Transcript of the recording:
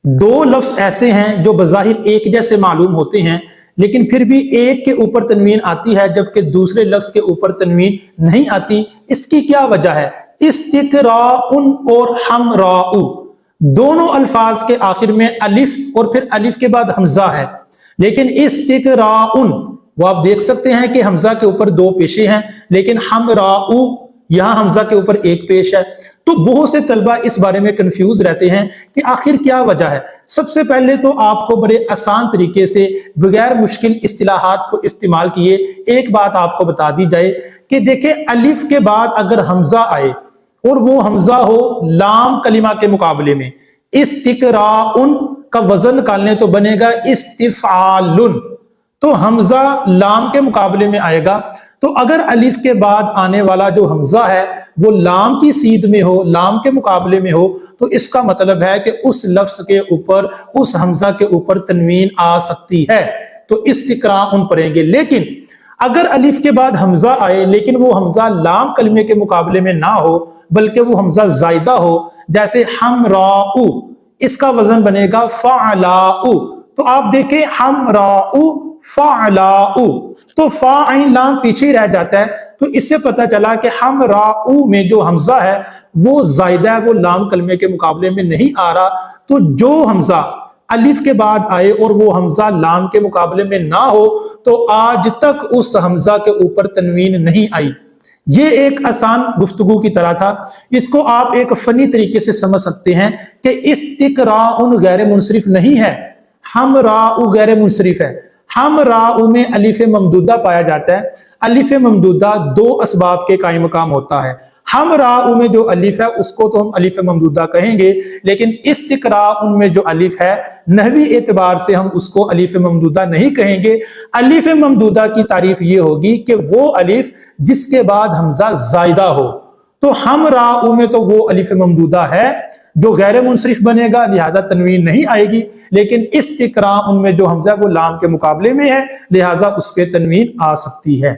दो लफ्ज ऐसे हैं जो बज़ाहिर एक जैसे मालूम होते हैं, लेकिन फिर भी एक के ऊपर तनवीन आती है जबकि दूसरे लफ्ज के ऊपर तनवीन नहीं आती। इसकी क्या वजह है? इस्तिक़राउन और हमराउ, दोनों अल्फाज के आखिर में अलिफ और फिर अलिफ के बाद हमजा है, लेकिन इस्तिक़राउन वो आप देख सकते हैं कि हमजा के ऊपर दो पेशे हैं, लेकिन हमराउ यहां हमजा के ऊपर एक पेश है। तो बहुत से तलबा इस बारे में कंफ्यूज रहते हैं कि आखिर क्या वजह है। सबसे पहले तो आपको बड़े आसान तरीके से बगैर मुश्किल इस्तिलाहात को इस्तेमाल किए एक बात आपको बता दी जाए कि देखें, अलिफ के बाद अगर हमजा आए और वो हमजा हो लाम कलिमा के मुकाबले में, इस्तिक़राउन का वजन निकालने तो बनेगा इस्तिफ़ालुन, तो हमजा लाम के मुकाबले में आएगा। तो अगर अलिफ के बाद आने वाला जो हमजा है वो लाम की सीध में हो, लाम के मुकाबले में हो, तो इसका मतलब है कि उस लफ्ज के ऊपर, उस हमजा के ऊपर तनवीन आ सकती है, तो इस्तिक़राउन पढ़ेंगे। लेकिन अगर अलिफ के बाद हमजा आए लेकिन वो हमजा लाम कलमे के मुकाबले में ना हो बल्कि वो हमजा जायदा हो, जैसे हमराउ, इसका वजन बनेगा फ़अलाउ। तो आप देखें हमराउ फ़अलाउ, तो फ़ा आइन लाम पीछे रह जाता है। तो इससे पता चला कि हमराउ में जो हमजा है वो जायदा है, वो लाम कलमे के मुकाबले में नहीं आ रहा। तो जो हमजा अलिफ के बाद आए और वो हमजा लाम के मुकाबले में ना हो तो आज तक उस हमजा के ऊपर तनवीन नहीं आई। ये एक आसान गुफ्तगू की तरह था, इसको आप एक फनी तरीके से समझ सकते हैं कि इस्तिक़राउन गैर मुनसरिफ नहीं है, हमराउ गैर मुनसरिफ है। हमराउ में अलिफ ममदूदा पाया जाता है। अलिफ ममदूदा दो असबाब के कायम मकाम होता है। हमराउ में जो अलिफ है उसको तो हम अलिफ ममदूदा कहेंगे, लेकिन इस्तिक़राउन में जो अलिफ है नहवी एतबार से हम उसको अलिफ ममदूदा नहीं कहेंगे। अलिफ ममदूदा की तारीफ ये होगी कि वो अलिफ जिसके बाद हमजा जायदा हो। तो हमराउ में तो वो अलिफ ममदूदा है जो गैर मुनसरिफ बनेगा, लिहाजा तनवीन नहीं आएगी, लेकिन इस्तिक़राउन में जो हमजा वो लाम के मुकाबले में है, लिहाजा उस पर तनवीन आ सकती है।